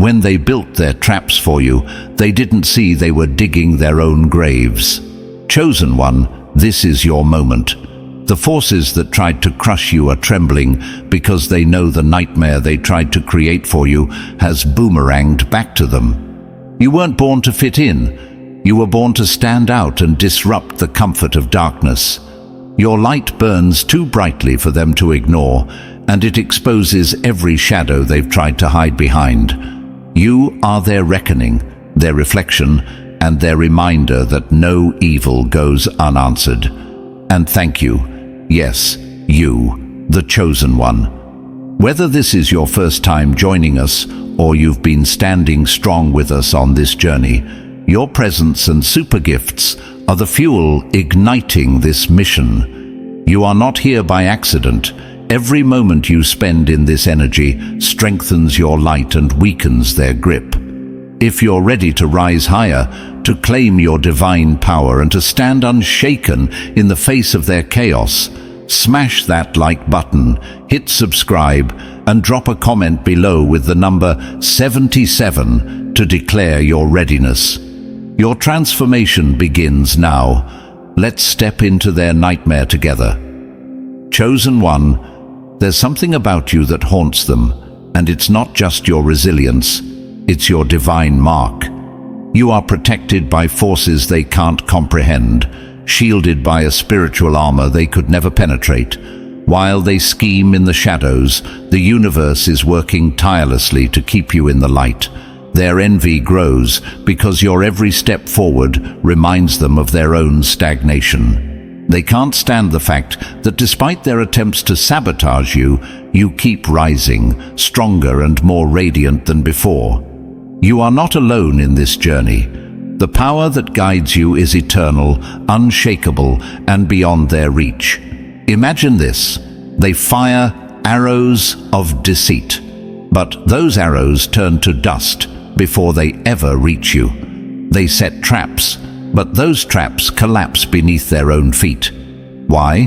When they built their traps for you, they didn't see they were digging their own graves. Chosen one, this is your moment. The forces that tried to crush you are trembling because they know the nightmare they tried to create for you has boomeranged back to them. You weren't born to fit in. You were born to stand out and disrupt the comfort of darkness. Your light burns too brightly for them to ignore, and it exposes every shadow they've tried to hide behind. You are their reckoning, their reflection, and their reminder that no evil goes unanswered. And thank you. Yes, you, the chosen one. Whether this is your first time joining us or you've been standing strong with us on this journey, your presence and super gifts are the fuel igniting this mission. You are not here by accident. Every moment you spend in this energy strengthens your light and weakens their grip. If you're ready to rise higher, to claim your divine power and to stand unshaken in the face of their chaos, smash that like button, hit subscribe, and drop a comment below with the number 77 to declare your readiness. Your transformation begins now. Let's step into their nightmare together. Chosen one, there's something about you that haunts them, and it's not just your resilience, it's your divine mark. You are protected by forces they can't comprehend, shielded by a spiritual armor they could never penetrate. While they scheme in the shadows, the universe is working tirelessly to keep you in the light. Their envy grows because your every step forward reminds them of their own stagnation. They can't stand the fact that despite their attempts to sabotage you, you keep rising, stronger and more radiant than before. You are not alone in this journey. The power that guides you is eternal, unshakable, and beyond their reach. Imagine this. They fire arrows of deceit, but those arrows turn to dust before they ever reach you. They set traps, but those traps collapse beneath their own feet. Why?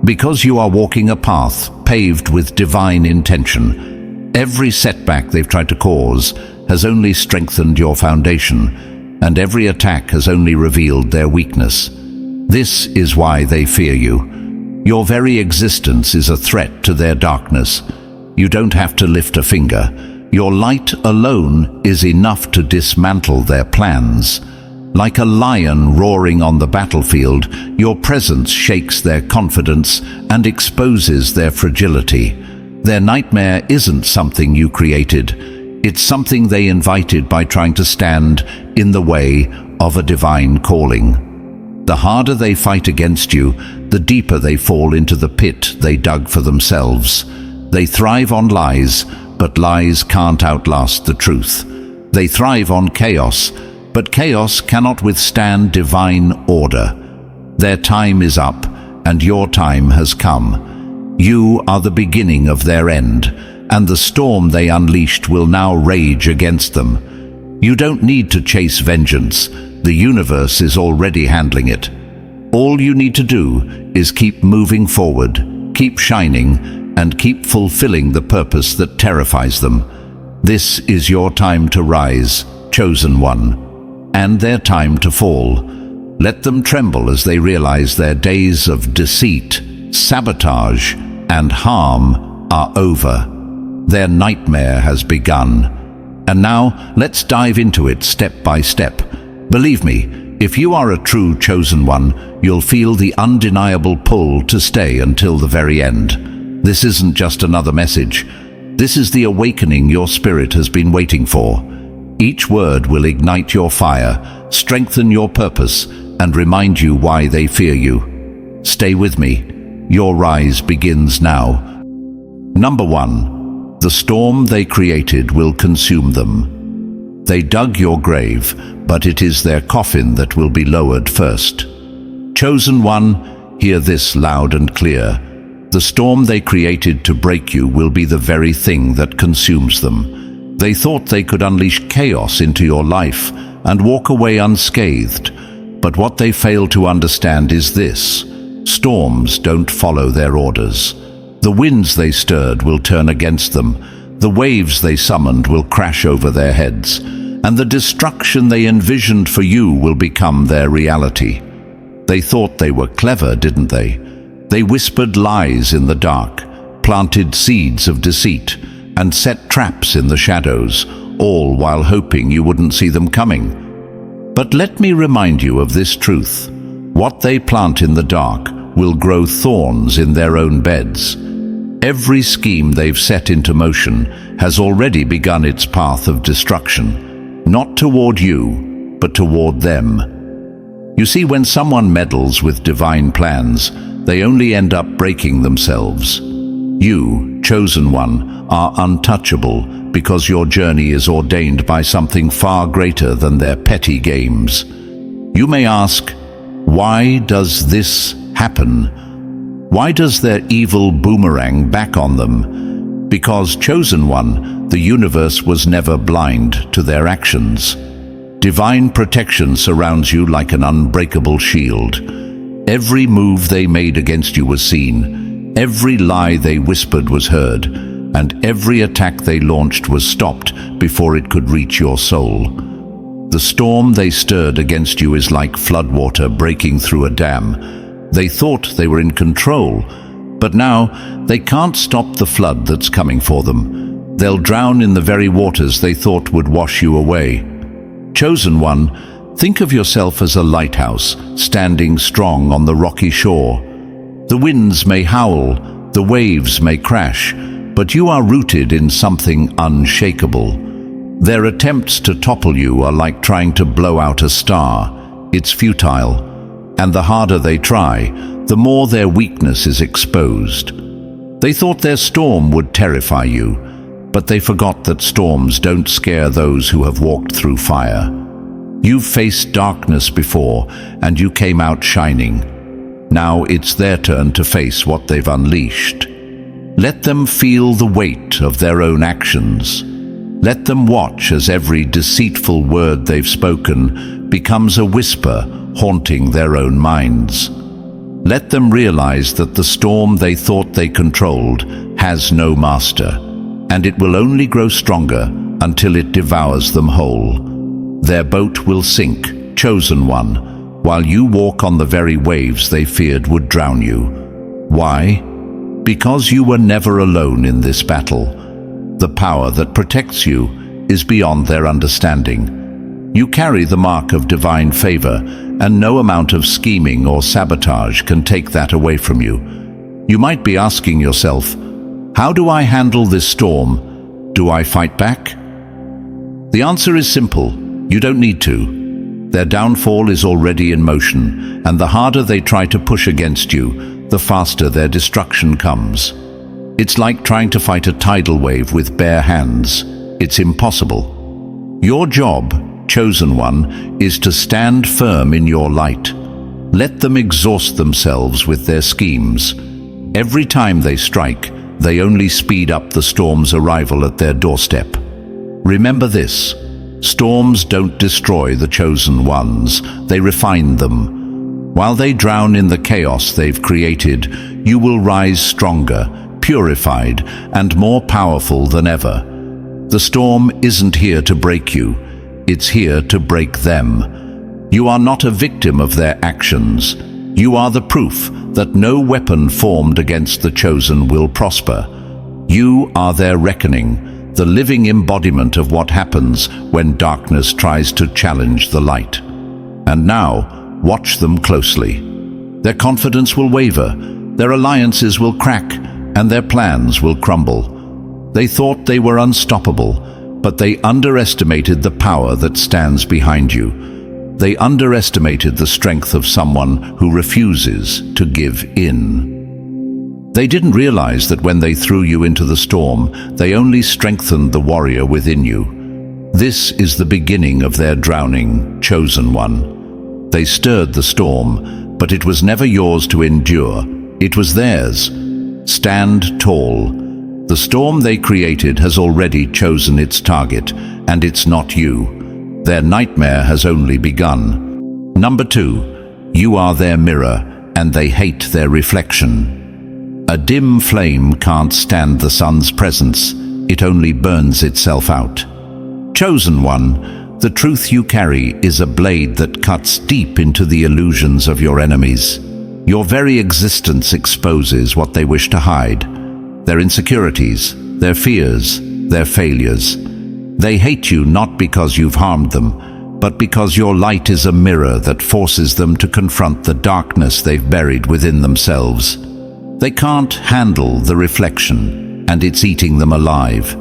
Because you are walking a path paved with divine intention. Every setback they've tried to cause has only strengthened your foundation, and every attack has only revealed their weakness. This is why they fear you. Your very existence is a threat to their darkness. You don't have to lift a finger. Your light alone is enough to dismantle their plans. Like a lion roaring on the battlefield, your presence shakes their confidence and exposes their fragility. Their nightmare isn't something you created. It's something they invited by trying to stand in the way of a divine calling. The harder they fight against you, the deeper they fall into the pit they dug for themselves. They thrive on lies, but lies can't outlast the truth. They thrive on chaos, but chaos cannot withstand divine order. Their time is up, and your time has come. You are the beginning of their end, and the storm they unleashed will now rage against them. You don't need to chase vengeance. The universe is already handling it. All you need to do is keep moving forward, keep shining, and keep fulfilling the purpose that terrifies them. This is your time to rise, chosen one, and their time to fall. Let them tremble as they realize their days of deceit, sabotage, and harm are over. Their nightmare has begun. And now, let's dive into it step by step. Believe me, if you are a true chosen one, you'll feel the undeniable pull to stay until the very end. This isn't just another message. This is the awakening your spirit has been waiting for. Each word will ignite your fire, strengthen your purpose, and remind you why they fear you. Stay with me. Your rise begins now. Number 1. The storm they created will consume them. They dug your grave, but it is their coffin that will be lowered first. Chosen one, hear this loud and clear. The storm they created to break you will be the very thing that consumes them. They thought they could unleash chaos into your life and walk away unscathed. But what they fail to understand is this: storms don't follow their orders. The winds they stirred will turn against them. The waves they summoned will crash over their heads, and the destruction they envisioned for you will become their reality. They thought they were clever, didn't they? They whispered lies in the dark, planted seeds of deceit, and set traps in the shadows, all while hoping you wouldn't see them coming. But let me remind you of this truth. What they plant in the dark will grow thorns in their own beds. Every scheme they've set into motion has already begun its path of destruction, not toward you, but toward them. You see, when someone meddles with divine plans, they only end up breaking themselves. You, chosen one, are untouchable because your journey is ordained by something far greater than their petty games. You may ask, why does this happen? Why does their evil boomerang back on them? Because, chosen one, the universe was never blind to their actions. Divine protection surrounds you like an unbreakable shield. Every move they made against you was seen, every lie they whispered was heard, and every attack they launched was stopped before it could reach your soul. The storm they stirred against you is like floodwater breaking through a dam. They thought they were in control, but now they can't stop the flood that's coming for them. They'll drown in the very waters they thought would wash you away. Chosen one, think of yourself as a lighthouse standing strong on the rocky shore. The winds may howl, the waves may crash, but you are rooted in something unshakable. Their attempts to topple you are like trying to blow out a star. It's futile. And the harder they try, the more their weakness is exposed. They thought their storm would terrify you, but they forgot that storms don't scare those who have walked through fire. You've faced darkness before, and you came out shining. Now it's their turn to face what they've unleashed. Let them feel the weight of their own actions. Let them watch as every deceitful word they've spoken becomes a whisper haunting their own minds. Let them realize that the storm they thought they controlled has no master, and it will only grow stronger until it devours them whole. Their boat will sink, chosen one, while you walk on the very waves they feared would drown you. Why? Because you were never alone in this battle. The power that protects you is beyond their understanding. You carry the mark of divine favor, and no amount of scheming or sabotage can take that away from you. You might be asking yourself, how do I handle this storm? Do I fight back? The answer is simple. You don't need to. Their downfall is already in motion, and the harder they try to push against you, the faster their destruction comes. It's like trying to fight a tidal wave with bare hands. It's impossible. Your job, chosen one, is to stand firm in your light. Let them exhaust themselves with their schemes. Every time they strike, they only speed up the storm's arrival at their doorstep. Remember this: storms don't destroy the chosen ones, they refine them. While they drown in the chaos they've created, you will rise stronger, purified, and more powerful than ever. The storm isn't here to break you. It's here to break them. You are not a victim of their actions. You are the proof that no weapon formed against the chosen will prosper. You are their reckoning, the living embodiment of what happens when darkness tries to challenge the light. And now, watch them closely. Their confidence will waver, their alliances will crack, and their plans will crumble. They thought they were unstoppable, but they underestimated the power that stands behind you. They underestimated the strength of someone who refuses to give in. They didn't realize that when they threw you into the storm, they only strengthened the warrior within you. This is the beginning of their drowning, chosen one. They stirred the storm, but it was never yours to endure. It was theirs. Stand tall. The storm they created has already chosen its target, and it's not you. Their nightmare has only begun. Number 2, you are their mirror, and they hate their reflection. A dim flame can't stand the sun's presence. it only burns itself out. Chosen one, the truth you carry is a blade that cuts deep into the illusions of your enemies. Your very existence exposes what they wish to hide: their insecurities, their fears, their failures. They hate you not because you've harmed them, but because your light is a mirror that forces them to confront the darkness they've buried within themselves. They can't handle the reflection, and it's eating them alive.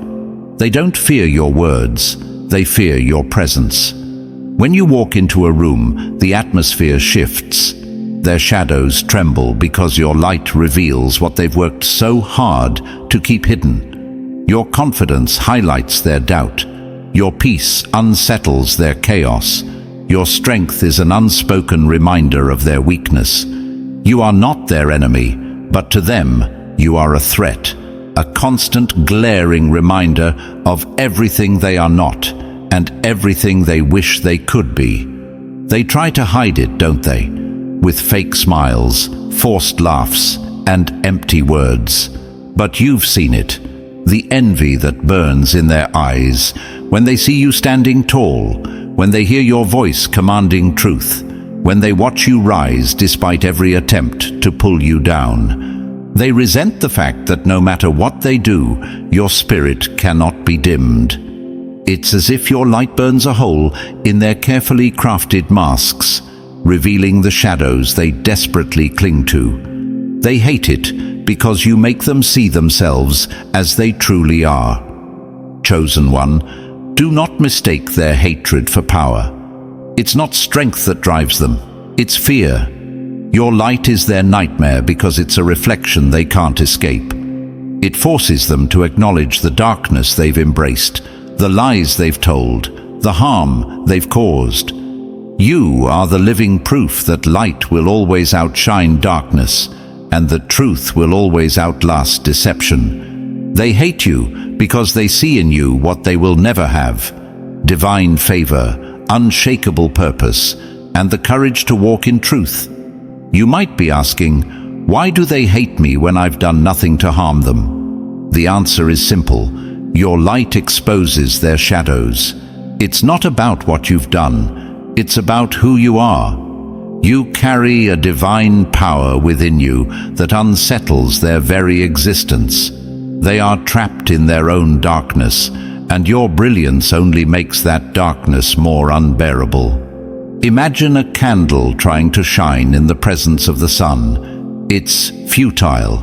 They don't fear your words, they fear your presence. When you walk into a room, the atmosphere shifts. Their shadows tremble because your light reveals what they've worked so hard to keep hidden. Your confidence highlights their doubt. Your peace unsettles their chaos. Your strength is an unspoken reminder of their weakness. You are not their enemy, but to them, you are a threat, a constant glaring reminder of everything they are not and everything they wish they could be. They try to hide it, don't they? With fake smiles, forced laughs, and empty words. But you've seen it, the envy that burns in their eyes when they see you standing tall, when they hear your voice commanding truth, when they watch you rise despite every attempt to pull you down. They resent the fact that no matter what they do, your spirit cannot be dimmed. It's as if your light burns a hole in their carefully crafted masks, revealing the shadows they desperately cling to. They hate it because you make them see themselves as they truly are. Chosen one, do not mistake their hatred for power. It's not strength that drives them, it's fear. Your light is their nightmare because it's a reflection they can't escape. It forces them to acknowledge the darkness they've embraced, the lies they've told, the harm they've caused. You are the living proof that light will always outshine darkness, and that truth will always outlast deception. They hate you because they see in you what they will never have: divine favor, unshakable purpose, and the courage to walk in truth. You might be asking, why do they hate me when I've done nothing to harm them? The answer is simple: your light exposes their shadows. It's not about what you've done, it's about who you are. You carry a divine power within you that unsettles their very existence. They are trapped in their own darkness, and your brilliance only makes that darkness more unbearable. Imagine a candle trying to shine in the presence of the sun. It's futile.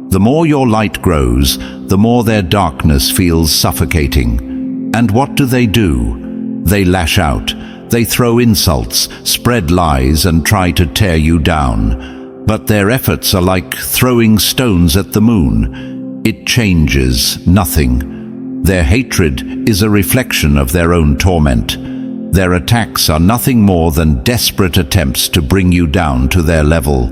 The more your light grows, the more their darkness feels suffocating. And what do? They lash out. They throw insults, spread lies, and try to tear you down. But their efforts are like throwing stones at the moon. It changes nothing. Their hatred is a reflection of their own torment. Their attacks are nothing more than desperate attempts to bring you down to their level.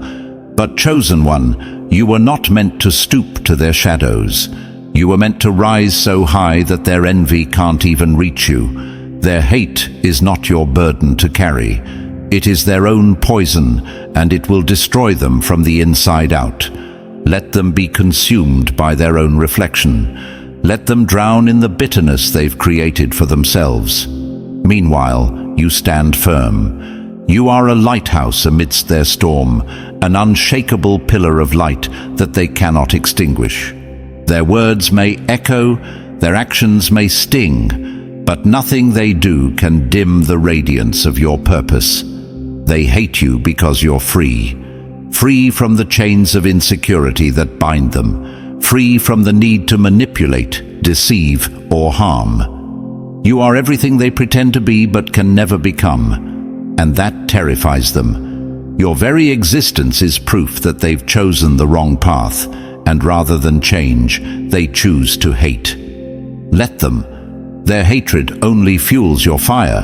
But chosen one, you were not meant to stoop to their shadows. You were meant to rise so high that their envy can't even reach you. Their hate is not your burden to carry. It is their own poison, and it will destroy them from the inside out. Let them be consumed by their own reflection. Let them drown in the bitterness they've created for themselves. Meanwhile, you stand firm. You are a lighthouse amidst their storm, an unshakable pillar of light that they cannot extinguish. Their words may echo, their actions may sting, but nothing they do can dim the radiance of your purpose. They hate you because you're free. Free from the chains of insecurity that bind them. Free from the need to manipulate, deceive, or harm. You are everything they pretend to be but can never become, and that terrifies them. Your very existence is proof that they've chosen the wrong path, and rather than change, they choose to hate. Let them. Their hatred only fuels your fire.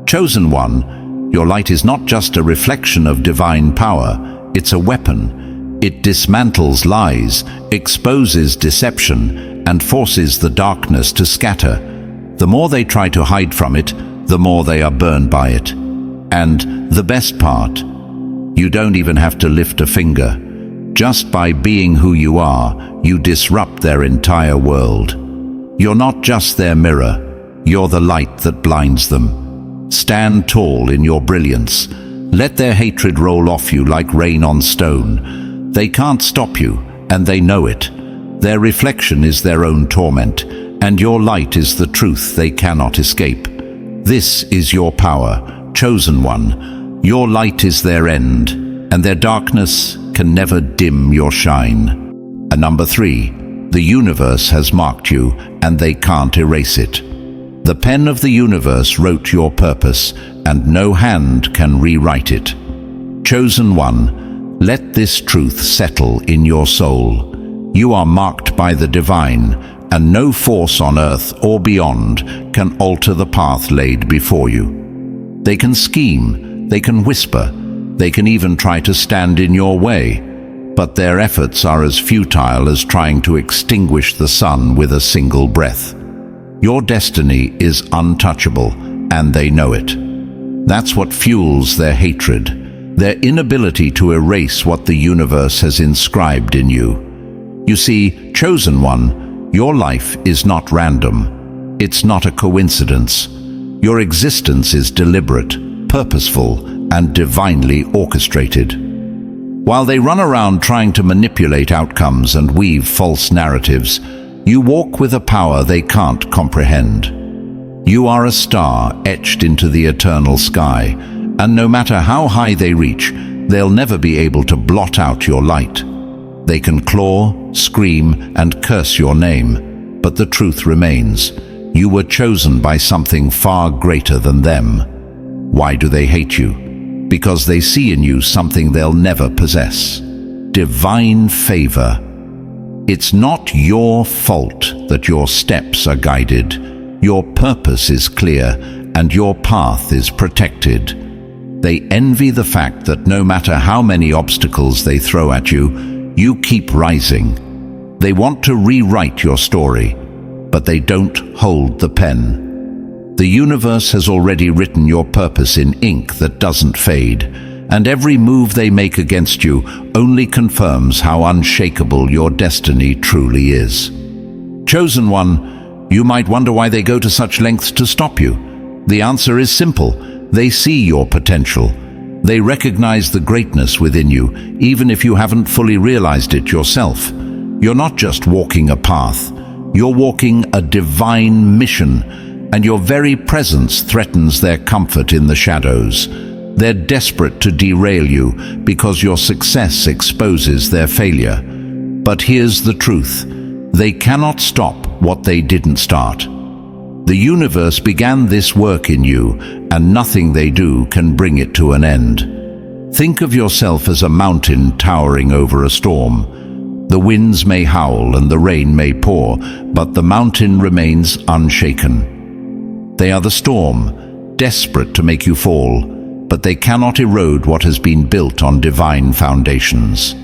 Chosen one, your light is not just a reflection of divine power, it's a weapon. It dismantles lies, exposes deception, and forces the darkness to scatter. The more they try to hide from it, the more they are burned by it. And the best part, you don't even have to lift a finger. Just by being who you are, you disrupt their entire world. You're not just their mirror, you're the light that blinds them. Stand tall in your brilliance. Let their hatred roll off you like rain on stone. They can't stop you, and they know it. Their reflection is their own torment, and your light is the truth they cannot escape. This is your power, chosen one. Your light is their end, and their darkness can never dim your shine. And number 3, the universe has marked you, and they can't erase it. The pen of the universe wrote your purpose, and no hand can rewrite it. Chosen one, let this truth settle in your soul. You are marked by the divine, and no force on earth or beyond can alter the path laid before you. They can scheme, they can whisper, they can even try to stand in your way, but their efforts are as futile as trying to extinguish the sun with a single breath. Your destiny is untouchable, and they know it. That's what fuels their hatred, their inability to erase what the universe has inscribed in you. You see, chosen one, your life is not random. It's not a coincidence. Your existence is deliberate, purposeful, and divinely orchestrated. While they run around trying to manipulate outcomes and weave false narratives, you walk with a power they can't comprehend. You are a star etched into the eternal sky, and no matter how high they reach, they'll never be able to blot out your light. They can claw, scream, and curse your name, but the truth remains. You were chosen by something far greater than them. Why do they hate you? Because they see in you something they'll never possess. Divine favor. It's not your fault that your steps are guided. Your purpose is clear, and your path is protected. They envy the fact that no matter how many obstacles they throw at you, you keep rising. They want to rewrite your story, but they don't hold the pen. The universe has already written your purpose in ink that doesn't fade, and every move they make against you only confirms how unshakable your destiny truly is. Chosen one, you might wonder why they go to such lengths to stop you. The answer is simple. They see your potential. They recognize the greatness within you, even if you haven't fully realized it yourself. You're not just walking a path, you're walking a divine mission, and your very presence threatens their comfort in the shadows. They're desperate to derail you because your success exposes their failure. But here's the truth. They cannot stop what they didn't start. The universe began this work in you, and nothing they do can bring it to an end. Think of yourself as a mountain towering over a storm. The winds may howl and the rain may pour, but the mountain remains unshaken. They are the storm, desperate to make you fall, but they cannot erode what has been built on divine foundations.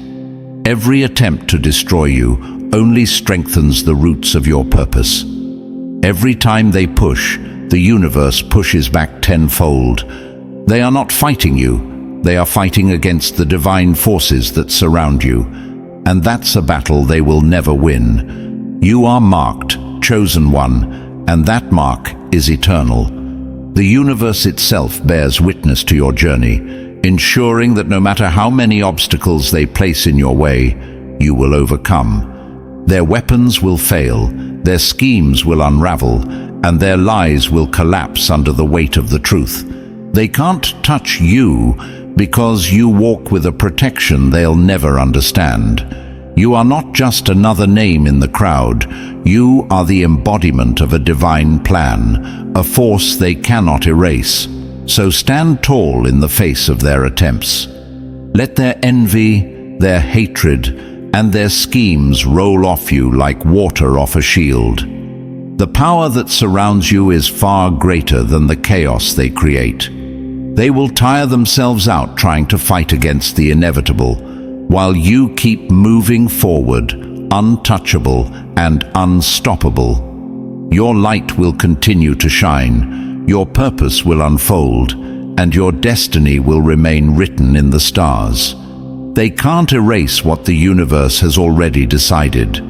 Every attempt to destroy you only strengthens the roots of your purpose. Every time they push, the universe pushes back tenfold. They are not fighting you, they are fighting against the divine forces that surround you, and that's a battle they will never win. You are marked, chosen one, and that mark is eternal. The universe itself bears witness to your journey, ensuring that no matter how many obstacles they place in your way, you will overcome. Their weapons will fail, their schemes will unravel, and their lies will collapse under the weight of the truth. They can't touch you because you walk with a protection they'll never understand. You are not just another name in the crowd. You are the embodiment of a divine plan, a force they cannot erase. So stand tall in the face of their attempts. Let their envy, their hatred, and their schemes roll off you like water off a shield. The power that surrounds you is far greater than the chaos they create. They will tire themselves out trying to fight against the inevitable, while you keep moving forward, untouchable and unstoppable. Your light will continue to shine, your purpose will unfold, and your destiny will remain written in the stars. They can't erase what the universe has already decided.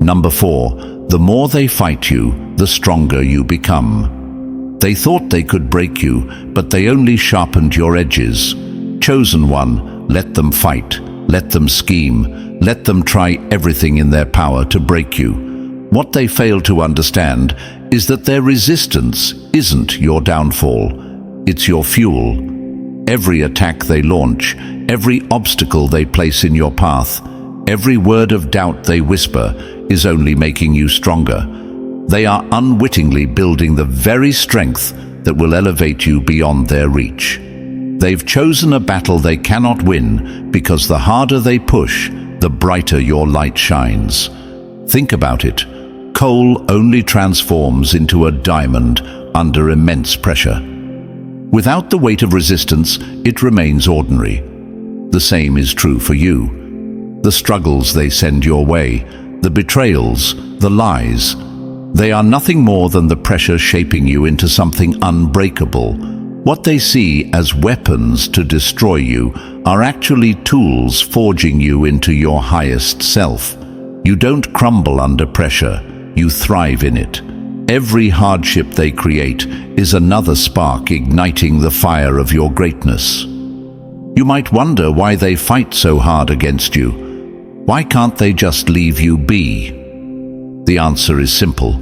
Number 4, The more they fight you, the stronger you become. They thought they could break you, but they only sharpened your edges. Chosen one, let them fight, let them scheme, let them try everything in their power to break you. What they fail to understand is that their resistance isn't your downfall, it's your fuel. Every attack they launch, every obstacle they place in your path, every word of doubt they whisper is only making you stronger. They are unwittingly building the very strength that will elevate you beyond their reach. They've chosen a battle they cannot win because the harder they push, the brighter your light shines. Think about it. Coal only transforms into a diamond under immense pressure. Without the weight of resistance, it remains ordinary. The same is true for you. The struggles they send your way, the betrayals, the lies, they are nothing more than the pressure shaping you into something unbreakable. What they see as weapons to destroy you are actually tools forging you into your highest self. You don't crumble under pressure, you thrive in it. Every hardship they create is another spark igniting the fire of your greatness. You might wonder why they fight so hard against you. Why can't they just leave you be? The answer is simple.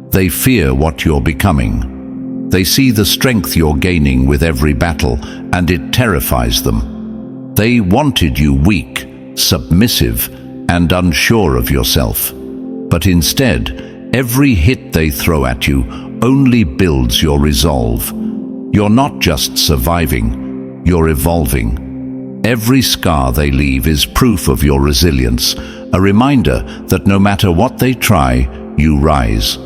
They fear what you're becoming. They see the strength you're gaining with every battle, and it terrifies them. They wanted you weak, submissive, and unsure of yourself. But instead, every hit they throw at you only builds your resolve. You're not just surviving, you're evolving. Every scar they leave is proof of your resilience, a reminder that no matter what they try, you rise.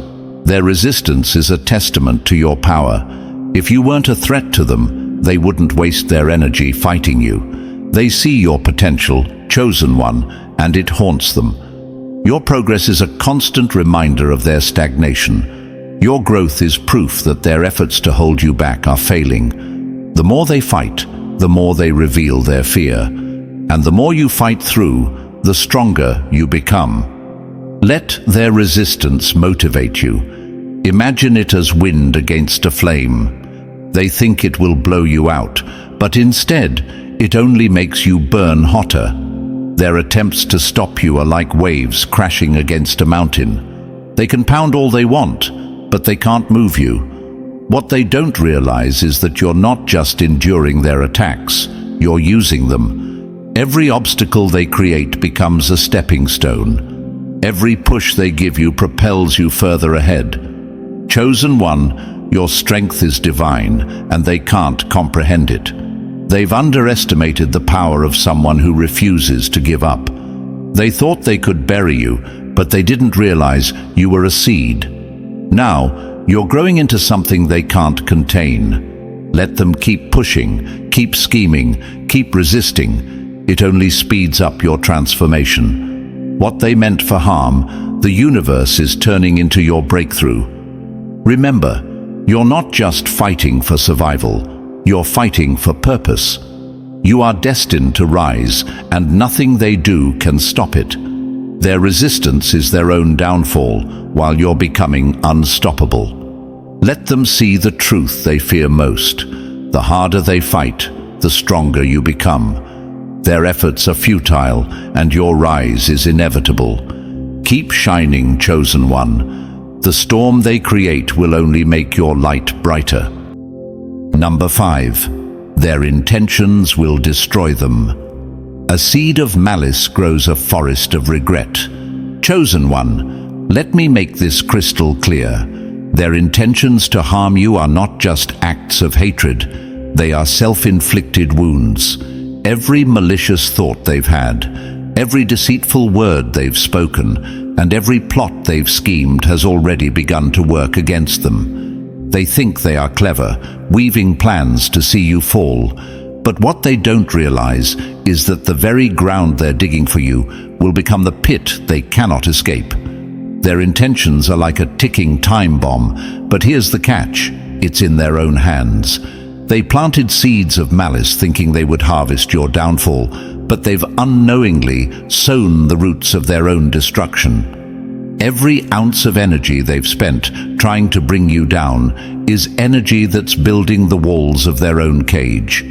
Their resistance is a testament to your power. If you weren't a threat to them, they wouldn't waste their energy fighting you. They see your potential, chosen one, and it haunts them. Your progress is a constant reminder of their stagnation. Your growth is proof that their efforts to hold you back are failing. The more they fight, the more they reveal their fear. And the more you fight through, the stronger you become. Let their resistance motivate you. Imagine it as wind against a flame. They think it will blow you out, but instead, it only makes you burn hotter. Their attempts to stop you are like waves crashing against a mountain. They can pound all they want, but they can't move you. What they don't realize is that you're not just enduring their attacks, you're using them. Every obstacle they create becomes a stepping stone. Every push they give you propels you further ahead. Chosen one, your strength is divine, and they can't comprehend it. They've underestimated the power of someone who refuses to give up. They thought they could bury you, but they didn't realize you were a seed. Now, you're growing into something they can't contain. Let them keep pushing, keep scheming, keep resisting. It only speeds up your transformation. What they meant for harm, the universe is turning into your breakthrough. Remember, you're not just fighting for survival, you're fighting for purpose. You are destined to rise, and nothing they do can stop it. Their resistance is their own downfall, while you're becoming unstoppable. Let them see the truth they fear most. The harder they fight, the stronger you become. Their efforts are futile, and your rise is inevitable. Keep shining, chosen one. The storm they create will only make your light brighter. Number 5. Their intentions will destroy them. A seed of malice grows a forest of regret. Chosen one, let me make this crystal clear. Their intentions to harm you are not just acts of hatred. They are self-inflicted wounds. Every malicious thought they've had, every deceitful word they've spoken, and every plot they've schemed has already begun to work against them. They think they are clever, weaving plans to see you fall. But what they don't realize is that the very ground they're digging for you will become the pit they cannot escape. Their intentions are like a ticking time bomb, but here's the catch: it's in their own hands. They planted seeds of malice thinking they would harvest your downfall, but they've unknowingly sown the roots of their own destruction. Every ounce of energy they've spent trying to bring you down is energy that's building the walls of their own cage.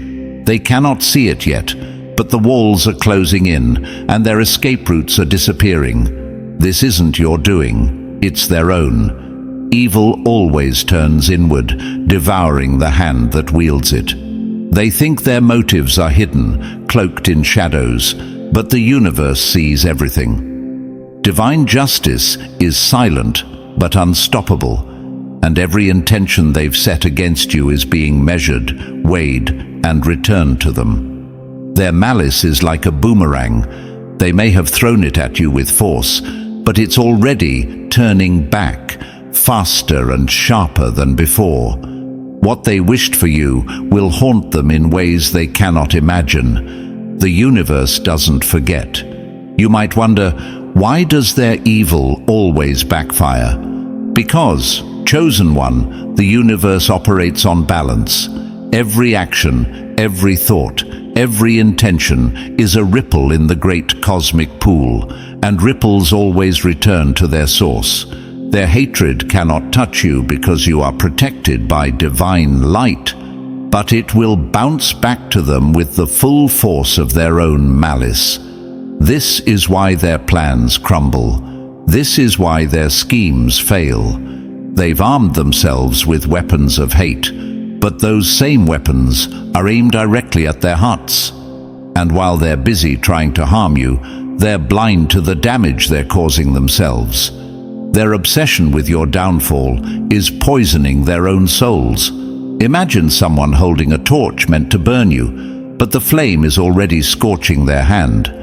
They cannot see it yet, but the walls are closing in and their escape routes are disappearing. This isn't your doing, it's their own. Evil always turns inward, devouring the hand that wields it. They think their motives are hidden, cloaked in shadows, but the universe sees everything. Divine justice is silent but unstoppable, and every intention they've set against you is being measured, weighed, and returned to them. Their malice is like a boomerang. They may have thrown it at you with force, but it's already turning back, faster and sharper than before. What they wished for you will haunt them in ways they cannot imagine. The universe doesn't forget. You might wonder, why does their evil always backfire? Because, chosen one, the universe operates on balance. Every action, every thought, every intention is a ripple in the great cosmic pool, and ripples always return to their source. Their hatred cannot touch you because you are protected by divine light, but it will bounce back to them with the full force of their own malice. This is why their plans crumble. This is why their schemes fail. They've armed themselves with weapons of hate, but those same weapons are aimed directly at their hearts. And while they're busy trying to harm you, they're blind to the damage they're causing themselves. Their obsession with your downfall is poisoning their own souls. Imagine someone holding a torch meant to burn you, but the flame is already scorching their hand.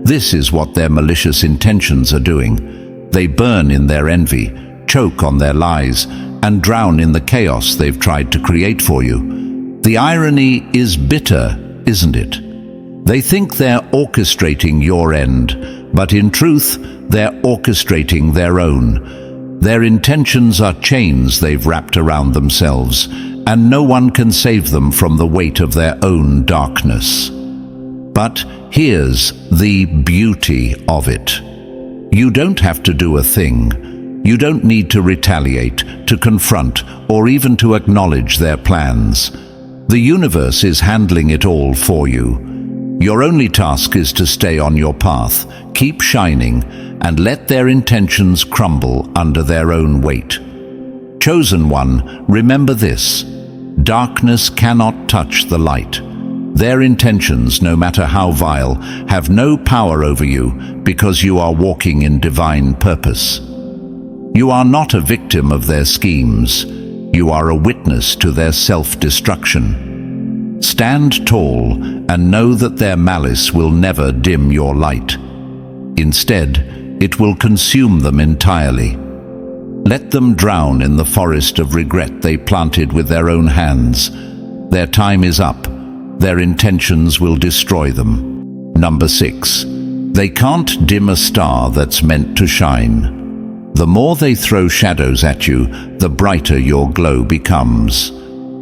This is what their malicious intentions are doing. They burn in their envy, choke on their lies, and drown in the chaos they've tried to create for you. The irony is bitter, isn't it? They think they're orchestrating your end, but in truth, they're orchestrating their own. Their intentions are chains they've wrapped around themselves, and no one can save them from the weight of their own darkness. But here's the beauty of it. You don't have to do a thing. You don't need to retaliate, to confront, or even to acknowledge their plans. The universe is handling it all for you. Your only task is to stay on your path, keep shining, and let their intentions crumble under their own weight. Chosen one, remember this: darkness cannot touch the light. Their intentions, no matter how vile, have no power over you because you are walking in divine purpose. You are not a victim of their schemes. You are a witness to their self-destruction. Stand tall and know that their malice will never dim your light. Instead, it will consume them entirely. Let them drown in the forest of regret they planted with their own hands. Their time is up. Their intentions will destroy them. Number 6. They can't dim a star that's meant to shine. The more they throw shadows at you, the brighter your glow becomes.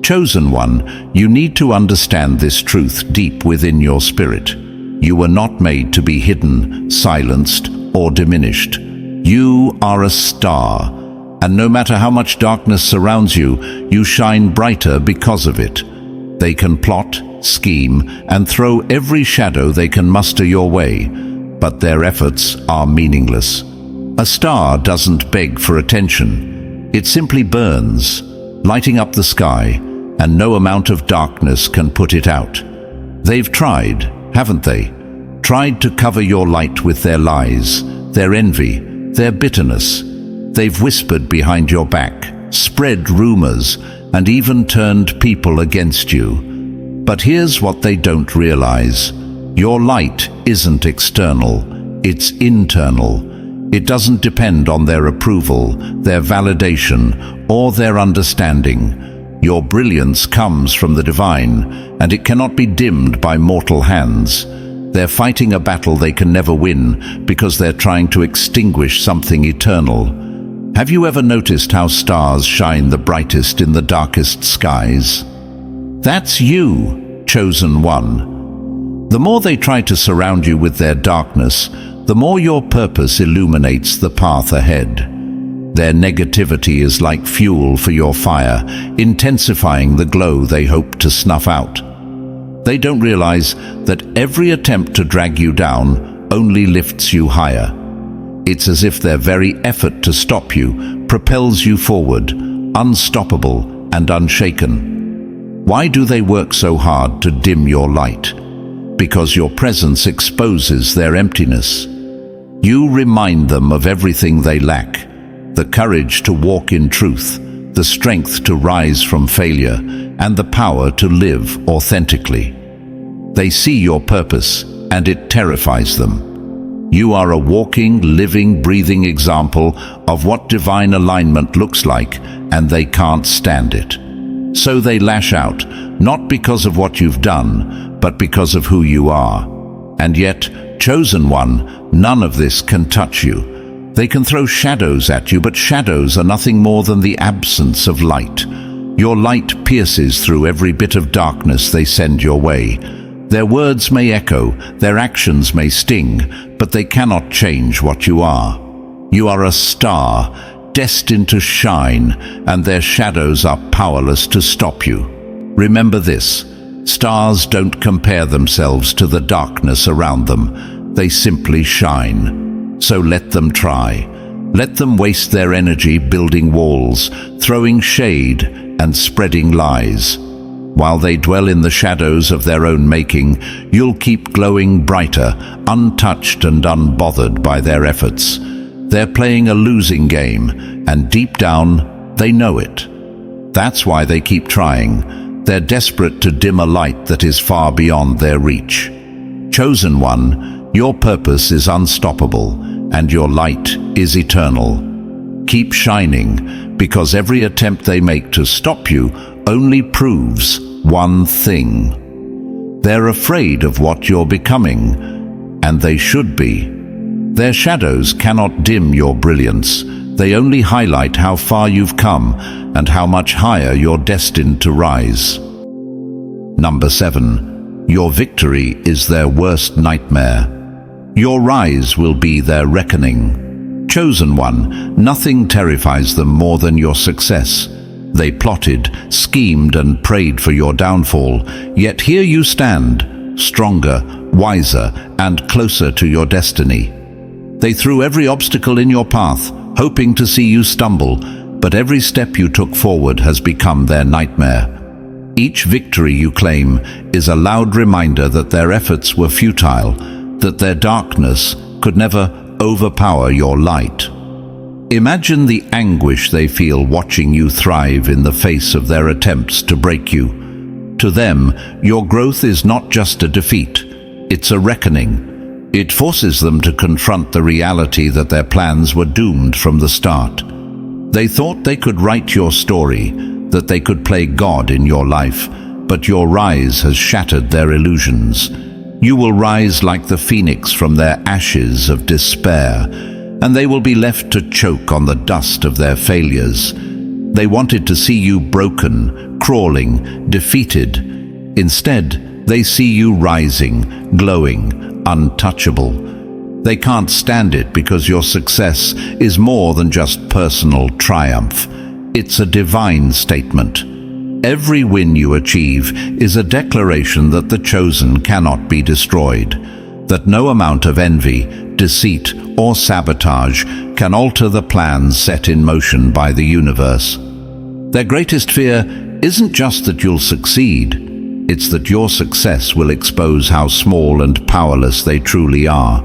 Chosen one, you need to understand this truth deep within your spirit. You were not made to be hidden, silenced, or diminished. You are a star, and no matter how much darkness surrounds you, you shine brighter because of it. They can plot, scheme, and throw every shadow they can muster your way, but their efforts are meaningless. A star doesn't beg for attention. It simply burns, lighting up the sky, and no amount of darkness can put it out. They've tried, haven't they? Tried to cover your light with their lies, their envy, their bitterness. They've whispered behind your back, spread rumors, and even turned people against you. But here's what they don't realize. Your light isn't external, it's internal. It doesn't depend on their approval, their validation, or their understanding. Your brilliance comes from the divine, and it cannot be dimmed by mortal hands. They're fighting a battle they can never win because they're trying to extinguish something eternal. Have you ever noticed how stars shine the brightest in the darkest skies? That's you, chosen one. The more they try to surround you with their darkness, the more your purpose illuminates the path ahead. Their negativity is like fuel for your fire, intensifying the glow they hope to snuff out. They don't realize that every attempt to drag you down only lifts you higher. It's as if their very effort to stop you propels you forward, unstoppable and unshaken. Why do they work so hard to dim your light? Because your presence exposes their emptiness. You remind them of everything they lack: the courage to walk in truth, the strength to rise from failure, and the power to live authentically. They see your purpose, and it terrifies them. You are a walking, living, breathing example of what divine alignment looks like, and they can't stand it. So they lash out, not because of what you've done, but because of who you are. And yet, chosen one, none of this can touch you. They can throw shadows at you, but shadows are nothing more than the absence of light. Your light pierces through every bit of darkness they send your way. Their words may echo, their actions may sting, but they cannot change what you are. You are a star, destined to shine, and their shadows are powerless to stop you. Remember this: stars don't compare themselves to the darkness around them. They simply shine. So let them try. Let them waste their energy building walls, throwing shade, and spreading lies. While they dwell in the shadows of their own making, you'll keep glowing brighter, untouched and unbothered by their efforts. They're playing a losing game, and deep down, they know it. That's why they keep trying. They're desperate to dim a light that is far beyond their reach. Chosen one, your purpose is unstoppable, and your light is eternal. Keep shining, because every attempt they make to stop you only proves one thing. They're afraid of what you're becoming, and they should be. Their shadows cannot dim your brilliance. They only highlight how far you've come and how much higher you're destined to rise. Number 7. Your victory is their worst nightmare. Your rise will be their reckoning. Chosen one, nothing terrifies them more than your success. They plotted, schemed, and prayed for your downfall, yet here you stand, stronger, wiser, and closer to your destiny. They threw every obstacle in your path, hoping to see you stumble, but every step you took forward has become their nightmare. Each victory you claim is a loud reminder that their efforts were futile, that their darkness could never overpower your light. Imagine the anguish they feel watching you thrive in the face of their attempts to break you. To them, your growth is not just a defeat, it's a reckoning. It forces them to confront the reality that their plans were doomed from the start. They thought they could write your story, that they could play God in your life, but your rise has shattered their illusions. You will rise like the phoenix from their ashes of despair, and they will be left to choke on the dust of their failures. They wanted to see you broken, crawling, defeated. Instead, they see you rising, glowing, untouchable. They can't stand it because your success is more than just personal triumph. It's a divine statement. Every win you achieve is a declaration that the chosen cannot be destroyed, that no amount of envy, deceit, or sabotage can alter the plans set in motion by the universe. Their greatest fear isn't just that you'll succeed, it's that your success will expose how small and powerless they truly are.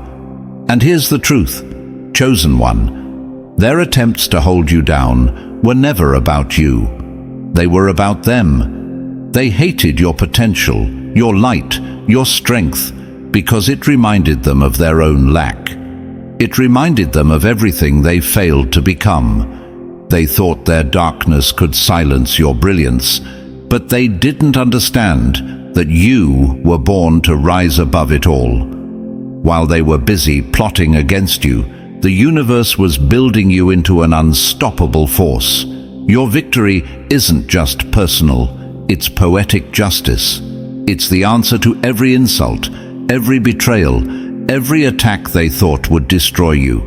And here's the truth, chosen one, their attempts to hold you down were never about you. They were about them. They hated your potential, your light, your strength, because it reminded them of their own lack. It reminded them of everything they failed to become. They thought their darkness could silence your brilliance, but they didn't understand that you were born to rise above it all. While they were busy plotting against you, the universe was building you into an unstoppable force. Your victory isn't just personal, it's poetic justice. It's the answer to every insult, every betrayal, every attack they thought would destroy you.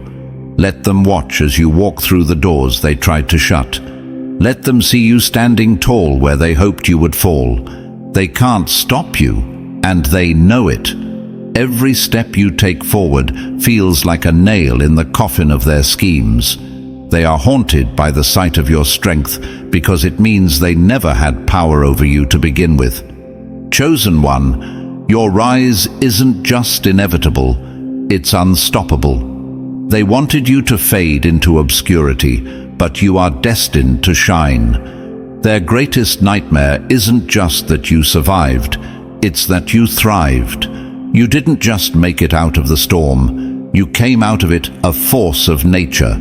Let them watch as you walk through the doors they tried to shut. Let them see you standing tall where they hoped you would fall. They can't stop you, and they know it. Every step you take forward feels like a nail in the coffin of their schemes. They are haunted by the sight of your strength because it means they never had power over you to begin with. Chosen one, your rise isn't just inevitable, it's unstoppable. They wanted you to fade into obscurity, but you are destined to shine. Their greatest nightmare isn't just that you survived, it's that you thrived. You didn't just make it out of the storm, you came out of it a force of nature.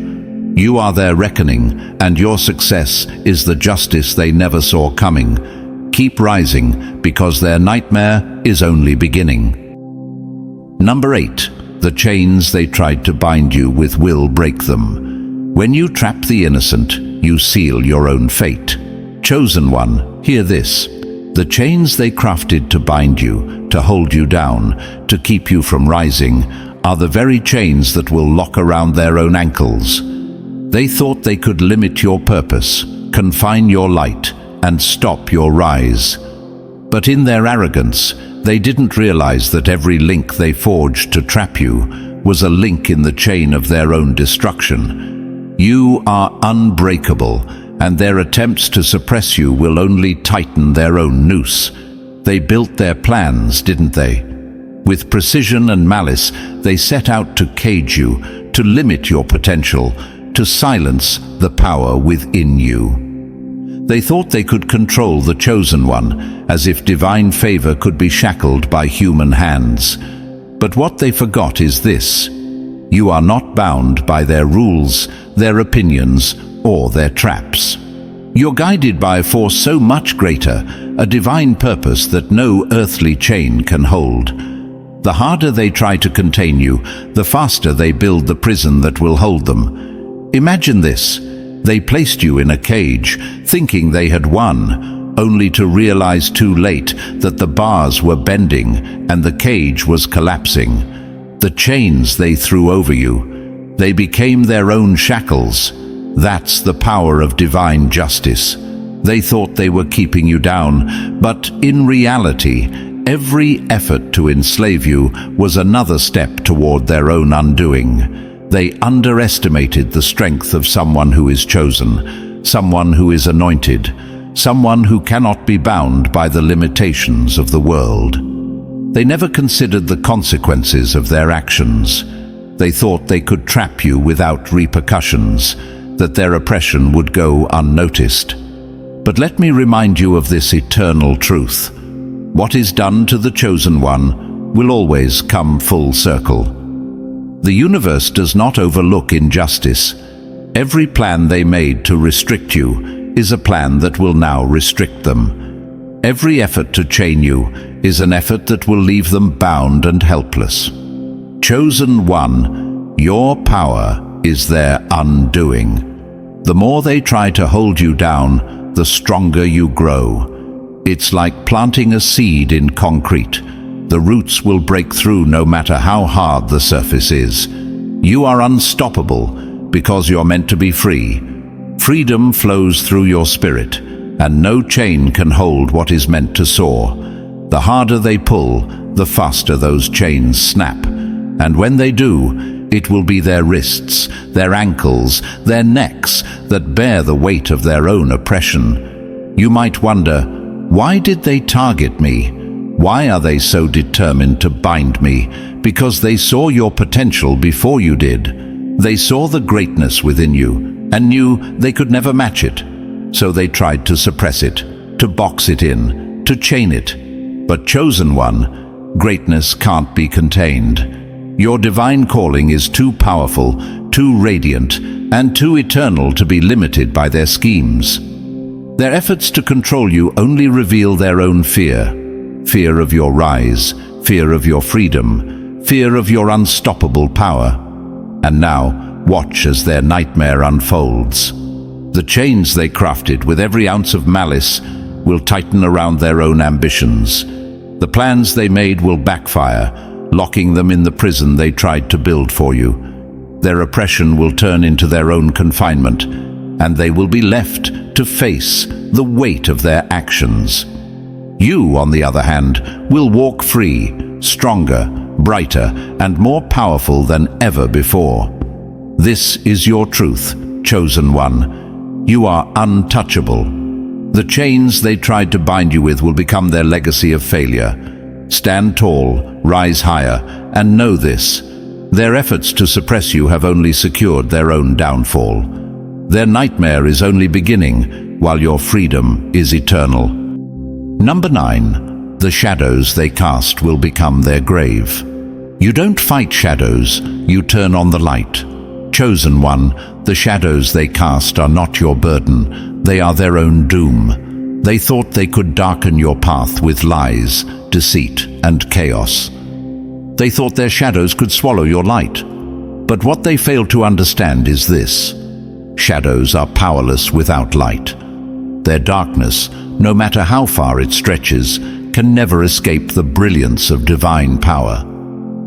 You are their reckoning, and your success is the justice they never saw coming. Keep rising, because their nightmare is only beginning. Number 8. The chains they tried to bind you with will break them. When you trap the innocent, you seal your own fate. Chosen one, hear this. The chains they crafted to bind you, to hold you down, to keep you from rising, are the very chains that will lock around their own ankles. They thought they could limit your purpose, confine your light, and stop your rise. But in their arrogance, they didn't realize that every link they forged to trap you was a link in the chain of their own destruction. You are unbreakable, and their attempts to suppress you will only tighten their own noose. They built their plans, didn't they? With precision and malice, they set out to cage you, to limit your potential, to silence the power within you. They thought they could control the chosen one, as if divine favor could be shackled by human hands. But what they forgot is this: you are not bound by their rules, their opinions, or their traps. You're guided by a force so much greater, a divine purpose that no earthly chain can hold. The harder they try to contain you, the faster they build the prison that will hold them. Imagine this. They placed you in a cage, thinking they had won, only to realize too late that the bars were bending and the cage was collapsing. The chains they threw over you, they became their own shackles. That's the power of divine justice. They thought they were keeping you down, but in reality, every effort to enslave you was another step toward their own undoing. They underestimated the strength of someone who is chosen, someone who is anointed, someone who cannot be bound by the limitations of the world. They never considered the consequences of their actions. They thought they could trap you without repercussions, that their oppression would go unnoticed. But let me remind you of this eternal truth. What is done to the chosen one will always come full circle. The universe does not overlook injustice. Every plan they made to restrict you is a plan that will now restrict them. Every effort to chain you is an effort that will leave them bound and helpless. Chosen one, your power is their undoing. The more they try to hold you down, the stronger you grow. It's like planting a seed in concrete. The roots will break through no matter how hard the surface is. You are unstoppable because you're meant to be free. Freedom flows through your spirit, and no chain can hold what is meant to soar. The harder they pull, the faster those chains snap. And when they do, it will be their wrists, their ankles, their necks that bear the weight of their own oppression. You might wonder, why did they target me? Why are they so determined to bind me? Because they saw your potential before you did. They saw the greatness within you and knew they could never match it. So they tried to suppress it, to box it in, to chain it. But chosen one, greatness can't be contained. Your divine calling is too powerful, too radiant, and too eternal to be limited by their schemes. Their efforts to control you only reveal their own fear. Fear of your rise, fear of your freedom, fear of your unstoppable power. And now, watch as their nightmare unfolds. The chains they crafted with every ounce of malice will tighten around their own ambitions. The plans they made will backfire, locking them in the prison they tried to build for you. Their oppression will turn into their own confinement, and they will be left to face the weight of their actions. You, on the other hand, will walk free, stronger, brighter, and more powerful than ever before. This is your truth, chosen one. You are untouchable. The chains they tried to bind you with will become their legacy of failure. Stand tall, rise higher, and know this: their efforts to suppress you have only secured their own downfall. Their nightmare is only beginning, while your freedom is eternal. Number 9. The shadows they cast will become their grave. You don't fight shadows, you turn on the light. Chosen one, the shadows they cast are not your burden, they are their own doom. They thought they could darken your path with lies, deceit, and chaos. They thought their shadows could swallow your light. But what they failed to understand is this: shadows are powerless without light. Their darkness, no matter how far it stretches, can never escape the brilliance of divine power.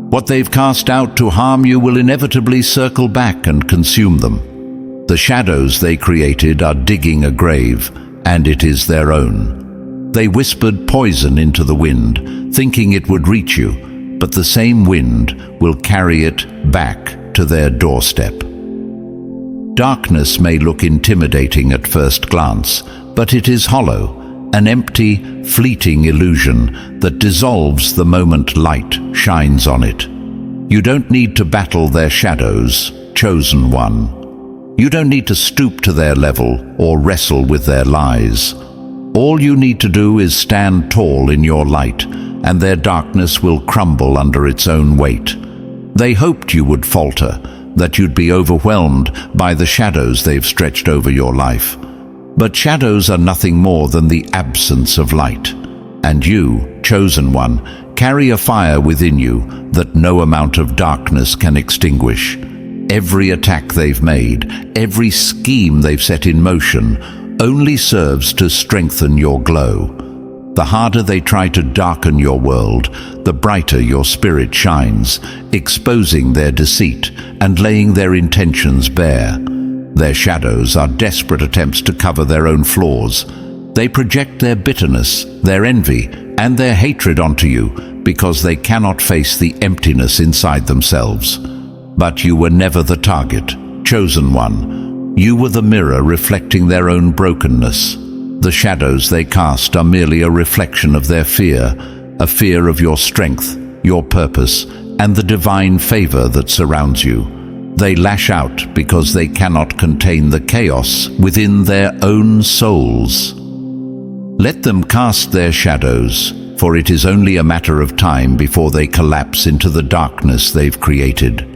What they've cast out to harm you will inevitably circle back and consume them. The shadows they created are digging a grave, and it is their own. They whispered poison into the wind, thinking it would reach you, but the same wind will carry it back to their doorstep. Darkness may look intimidating at first glance, but it is hollow, an empty, fleeting illusion that dissolves the moment light shines on it. You don't need to battle their shadows, chosen one. You don't need to stoop to their level or wrestle with their lies. All you need to do is stand tall in your light, and their darkness will crumble under its own weight. They hoped you would falter, that you'd be overwhelmed by the shadows they've stretched over your life. But shadows are nothing more than the absence of light. And you, chosen one, carry a fire within you that no amount of darkness can extinguish. Every attack they've made, every scheme they've set in motion, only serves to strengthen your glow. The harder they try to darken your world, the brighter your spirit shines, exposing their deceit and laying their intentions bare. Their shadows are desperate attempts to cover their own flaws. They project their bitterness, their envy, and their hatred onto you because they cannot face the emptiness inside themselves. But you were never the target, chosen one. You were the mirror reflecting their own brokenness. The shadows they cast are merely a reflection of their fear, a fear of your strength, your purpose, and the divine favor that surrounds you. They lash out because they cannot contain the chaos within their own souls. Let them cast their shadows, for it is only a matter of time before they collapse into the darkness they've created.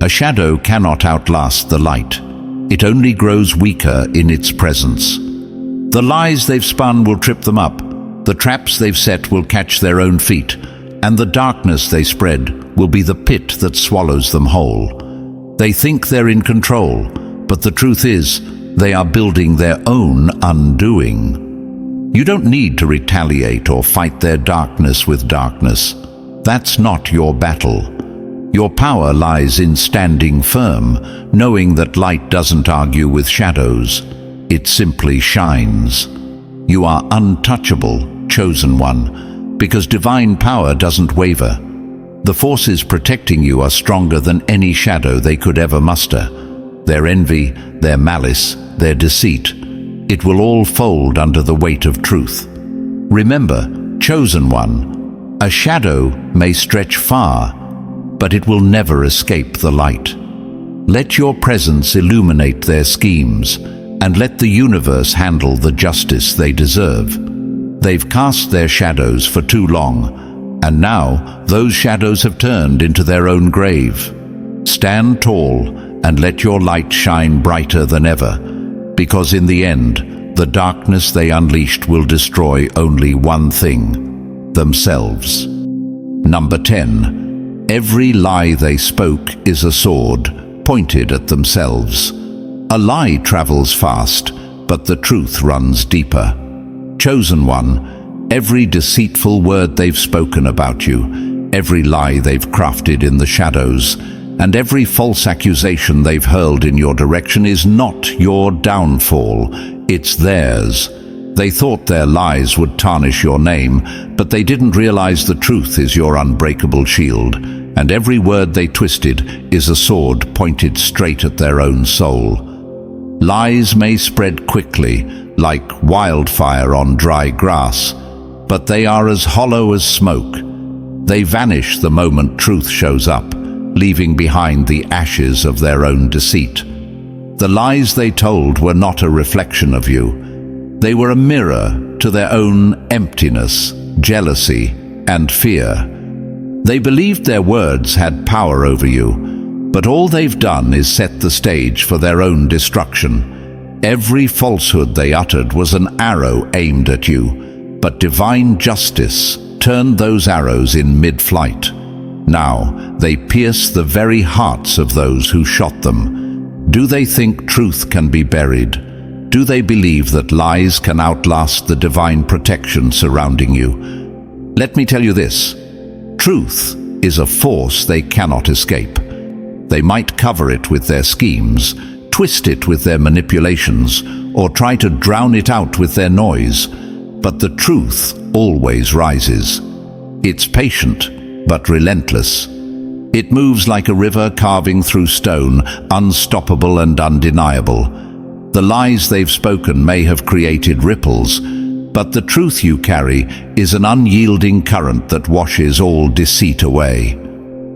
A shadow cannot outlast the light. It only grows weaker in its presence. The lies they've spun will trip them up. The traps they've set will catch their own feet, and the darkness they spread will be the pit that swallows them whole. They think they're in control, but the truth is, they are building their own undoing. You don't need to retaliate or fight their darkness with darkness. That's not your battle. Your power lies in standing firm, knowing that light doesn't argue with shadows. It simply shines. You are untouchable, chosen one, because divine power doesn't waver. The forces protecting you are stronger than any shadow they could ever muster. Their envy, their malice, their deceit, it will all fold under the weight of truth. Remember, chosen one, a shadow may stretch far, but it will never escape the light. Let your presence illuminate their schemes, and let the universe handle the justice they deserve. They've cast their shadows for too long, and now those shadows have turned into their own grave. Stand tall and let your light shine brighter than ever, because in the end, the darkness they unleashed will destroy only one thing: themselves. Number 10. Every lie they spoke is a sword pointed at themselves. A lie travels fast, but the truth runs deeper. Chosen one, every deceitful word they've spoken about you, every lie they've crafted in the shadows, and every false accusation they've hurled in your direction is not your downfall, it's theirs. They thought their lies would tarnish your name, but they didn't realize the truth is your unbreakable shield, and every word they twisted is a sword pointed straight at their own soul. Lies may spread quickly, like wildfire on dry grass, but they are as hollow as smoke. They vanish the moment truth shows up, leaving behind the ashes of their own deceit. The lies they told were not a reflection of you. They were a mirror to their own emptiness, jealousy, and fear. They believed their words had power over you, but all they've done is set the stage for their own destruction. Every falsehood they uttered was an arrow aimed at you, but divine justice turned those arrows in mid-flight. Now they pierce the very hearts of those who shot them. Do they think truth can be buried? Do they believe that lies can outlast the divine protection surrounding you? Let me tell you this. Truth is a force they cannot escape. They might cover it with their schemes, twist it with their manipulations, or try to drown it out with their noise, but the truth always rises. It's patient, but relentless. It moves like a river carving through stone, unstoppable and undeniable. The lies they've spoken may have created ripples, but the truth you carry is an unyielding current that washes all deceit away.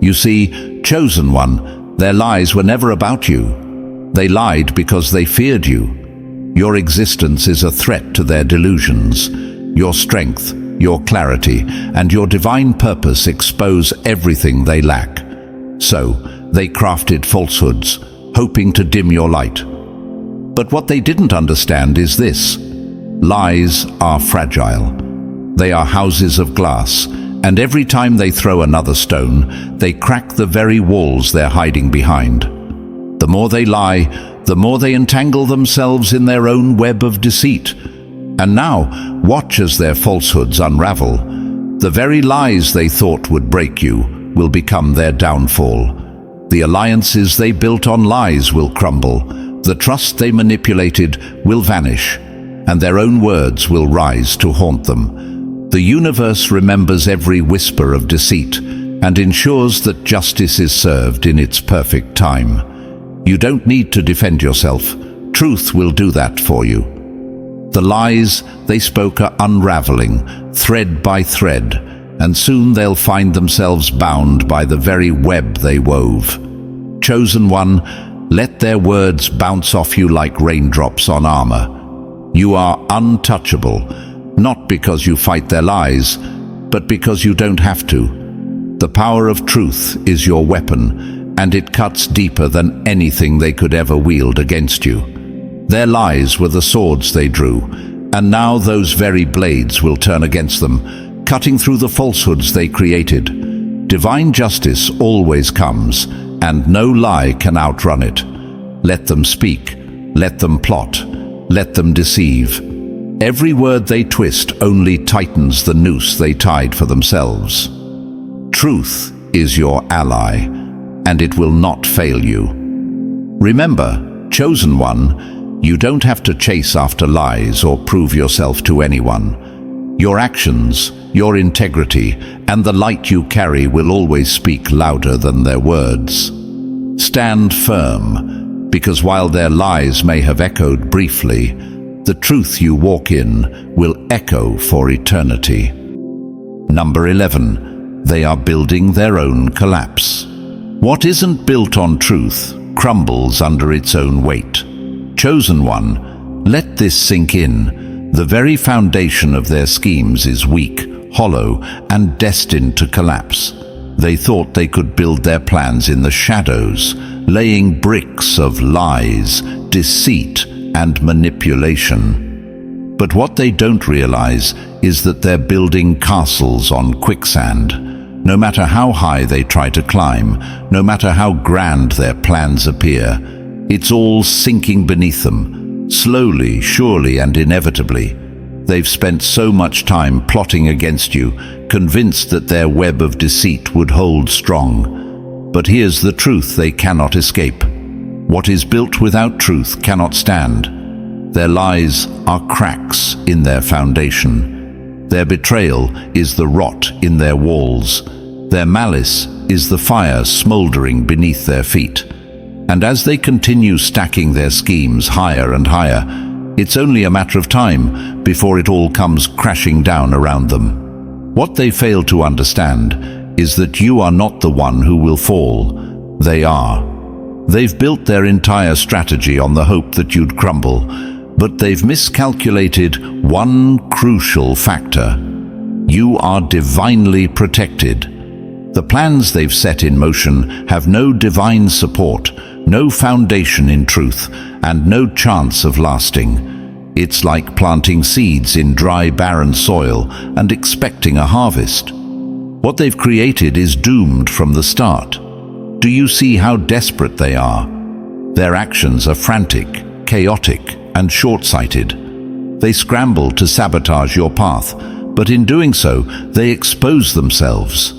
You see, chosen one, their lies were never about you. They lied because they feared you. Your existence is a threat to their delusions. Your strength, your clarity, and your divine purpose expose everything they lack. So, they crafted falsehoods, hoping to dim your light. But what they didn't understand is this. Lies are fragile. They are houses of glass, and every time they throw another stone, they crack the very walls they're hiding behind. The more they lie, the more they entangle themselves in their own web of deceit. And now, watch as their falsehoods unravel. The very lies they thought would break you will become their downfall. The alliances they built on lies will crumble. The trust they manipulated will vanish, and their own words will rise to haunt them. The universe remembers every whisper of deceit and ensures that justice is served in its perfect time. You don't need to defend yourself. Truth will do that for you. The lies they spoke are unraveling, thread by thread, and soon they'll find themselves bound by the very web they wove. Chosen one, let their words bounce off you like raindrops on armor. You are untouchable, not because you fight their lies, but because you don't have to. The power of truth is your weapon, and it cuts deeper than anything they could ever wield against you. Their lies were the swords they drew, and now those very blades will turn against them, cutting through the falsehoods they created. Divine justice always comes, and no lie can outrun it. Let them speak, let them plot, let them deceive. Every word they twist only tightens the noose they tied for themselves. Truth is your ally, and it will not fail you. Remember, chosen one, you don't have to chase after lies or prove yourself to anyone. Your actions, your integrity, and the light you carry will always speak louder than their words. Stand firm, because while their lies may have echoed briefly, the truth you walk in will echo for eternity. Number 11. They are building their own collapse. What isn't built on truth crumbles under its own weight. Chosen one, let this sink in. The very foundation of their schemes is weak, hollow, and destined to collapse. They thought they could build their plans in the shadows, laying bricks of lies, deceit, and manipulation. But what they don't realize is that they're building castles on quicksand. No matter how high they try to climb, no matter how grand their plans appear, it's all sinking beneath them, slowly, surely, and inevitably. They've spent so much time plotting against you, convinced that their web of deceit would hold strong. But here's the truth they cannot escape. What is built without truth cannot stand. Their lies are cracks in their foundation. Their betrayal is the rot in their walls. Their malice is the fire smoldering beneath their feet. And as they continue stacking their schemes higher and higher, it's only a matter of time before it all comes crashing down around them. What they fail to understand is that you are not the one who will fall. They are. They've built their entire strategy on the hope that you'd crumble, but they've miscalculated one crucial factor. You are divinely protected. The plans they've set in motion have no divine support, no foundation in truth, and no chance of lasting. It's like planting seeds in dry, barren soil and expecting a harvest. What they've created is doomed from the start. Do you see how desperate they are? Their actions are frantic, chaotic, and short-sighted. They scramble to sabotage your path, but in doing so, they expose themselves.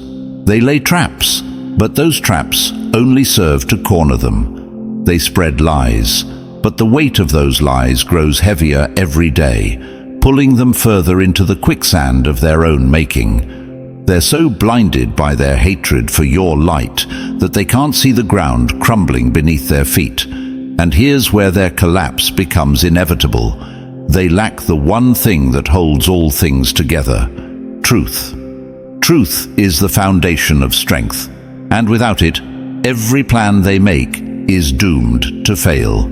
They lay traps, but those traps only serve to corner them. They spread lies, but the weight of those lies grows heavier every day, pulling them further into the quicksand of their own making. They're so blinded by their hatred for your light that they can't see the ground crumbling beneath their feet. And here's where their collapse becomes inevitable. They lack the one thing that holds all things together: truth. Truth is the foundation of strength, and without it, every plan they make is doomed to fail.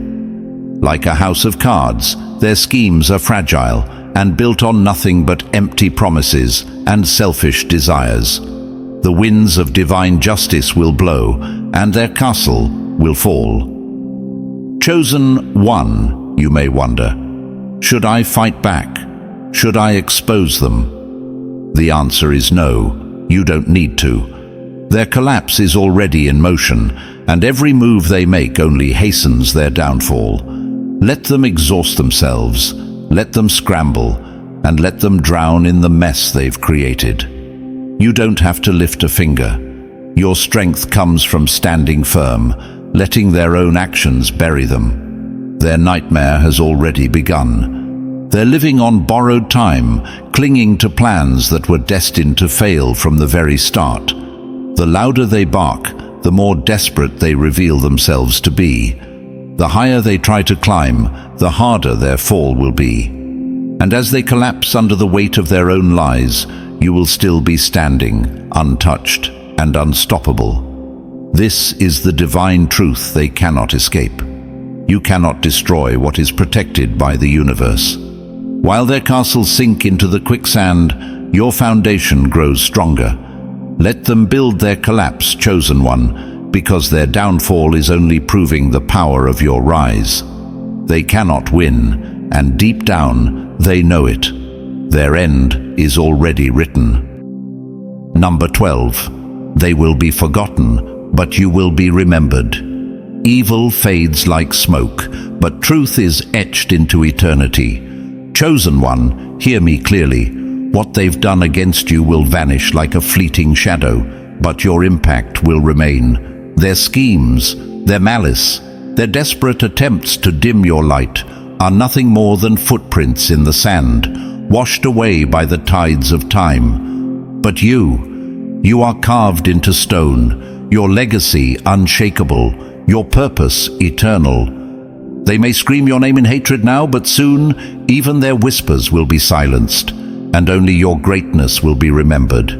Like a house of cards, their schemes are fragile and built on nothing but empty promises and selfish desires. The winds of divine justice will blow, and their castle will fall. Chosen one, you may wonder. Should I fight back? Should I expose them? The answer is no, you don't need to. Their collapse is already in motion, and every move they make only hastens their downfall. Let them exhaust themselves, let them scramble, and let them drown in the mess they've created. You don't have to lift a finger. Your strength comes from standing firm, letting their own actions bury them. Their nightmare has already begun. They're living on borrowed time, clinging to plans that were destined to fail from the very start. The louder they bark, the more desperate they reveal themselves to be. The higher they try to climb, the harder their fall will be. And as they collapse under the weight of their own lies, you will still be standing, untouched and unstoppable. This is the divine truth they cannot escape. You cannot destroy what is protected by the universe. While their castles sink into the quicksand, your foundation grows stronger. Let them build their collapse, chosen one, because their downfall is only proving the power of your rise. They cannot win, and deep down, they know it. Their end is already written. Number 12. They will be forgotten, but you will be remembered. Evil fades like smoke, but truth is etched into eternity. Chosen one, hear me clearly. What they've done against you will vanish like a fleeting shadow, but your impact will remain. Their schemes, their malice, their desperate attempts to dim your light are nothing more than footprints in the sand, washed away by the tides of time. But you are carved into stone, your legacy unshakable, your purpose eternal. They may scream your name in hatred now, but soon even their whispers will be silenced, and only your greatness will be remembered.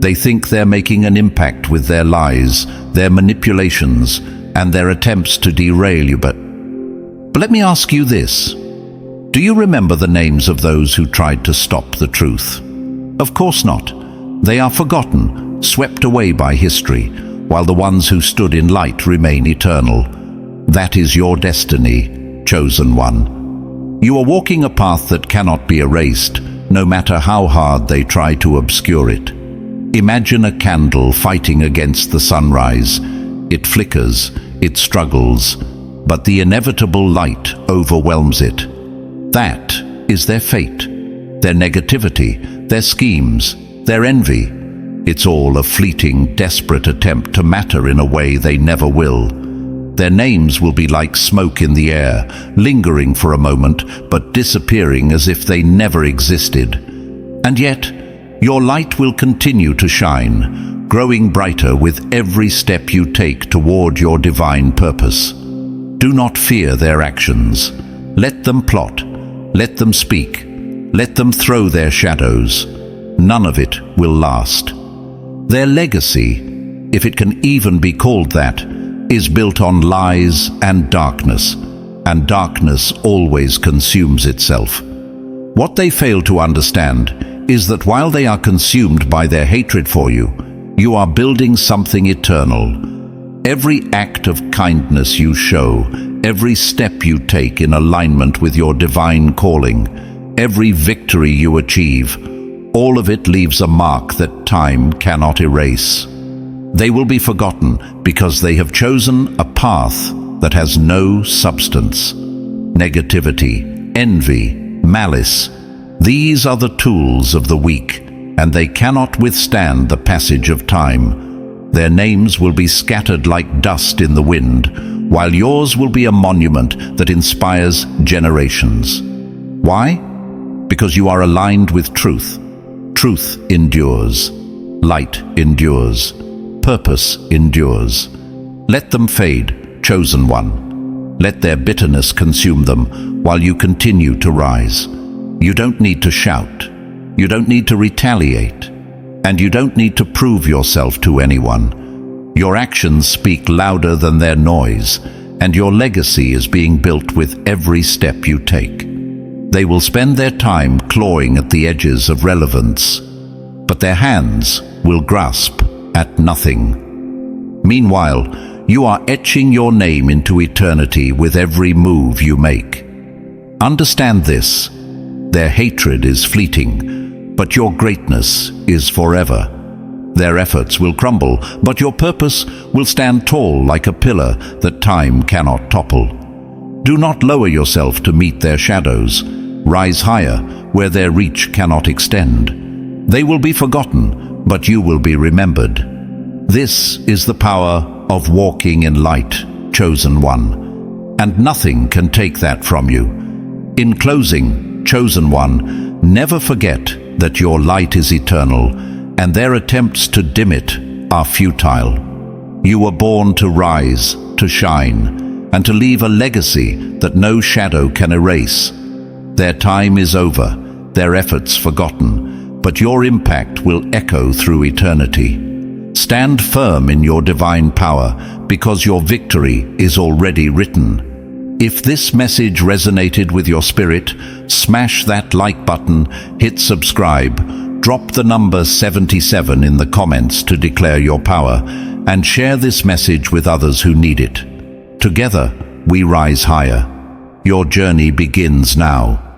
They think they're making an impact with their lies, their manipulations, and their attempts to derail you, but let me ask you this. Do you remember the names of those who tried to stop the truth? Of course not. They are forgotten, swept away by history, while the ones who stood in light remain eternal. That is your destiny, chosen one. You are walking a path that cannot be erased, no matter how hard they try to obscure it. Imagine a candle fighting against the sunrise. It flickers, it struggles, but the inevitable light overwhelms it. That is their fate. their negativity, their schemes, their envy. It's all a fleeting, desperate attempt to matter in a way they never will. Their names will be like smoke in the air, lingering for a moment, but disappearing as if they never existed. And yet, your light will continue to shine, growing brighter with every step you take toward your divine purpose. Do not fear their actions. Let them plot. Let them speak. Let them throw their shadows. None of it will last. Their legacy, if it can even be called that, is built on lies and darkness always consumes itself. What they fail to understand is that while they are consumed by their hatred for you, you are building something eternal. Every act of kindness you show, every step you take in alignment with your divine calling, every victory you achieve, all of it leaves a mark that time cannot erase. They will be forgotten because they have chosen a path that has no substance. Negativity, envy, malice, these are the tools of the weak, and they cannot withstand the passage of time. Their names will be scattered like dust in the wind, while yours will be a monument that inspires generations. Why? Because you are aligned with truth. Truth endures. Light endures. Purpose endures. Let them fade, chosen one. Let their bitterness consume them while you continue to rise. You don't need to shout. You don't need to retaliate. And you don't need to prove yourself to anyone. Your actions speak louder than their noise, and your legacy is being built with every step you take. They will spend their time clawing at the edges of relevance, but their hands will grasp at nothing. Meanwhile, you are etching your name into eternity with every move you make. Understand this: their hatred is fleeting, but your greatness is forever. Their efforts will crumble, but your purpose will stand tall like a pillar that time cannot topple. Do not lower yourself to meet their shadows. Rise higher where their reach cannot extend. They will be forgotten, but you will be remembered. This is the power of walking in light, chosen one, and nothing can take that from you. In closing, chosen one, never forget that your light is eternal, and their attempts to dim it are futile. You were born to rise, to shine, and to leave a legacy that no shadow can erase. Their time is over, their efforts forgotten, but your impact will echo through eternity. Stand firm in your divine power, because your victory is already written. If this message resonated with your spirit, smash that like button, hit subscribe, drop the number 77 in the comments to declare your power, and share this message with others who need it. Together, we rise higher. Your journey begins now.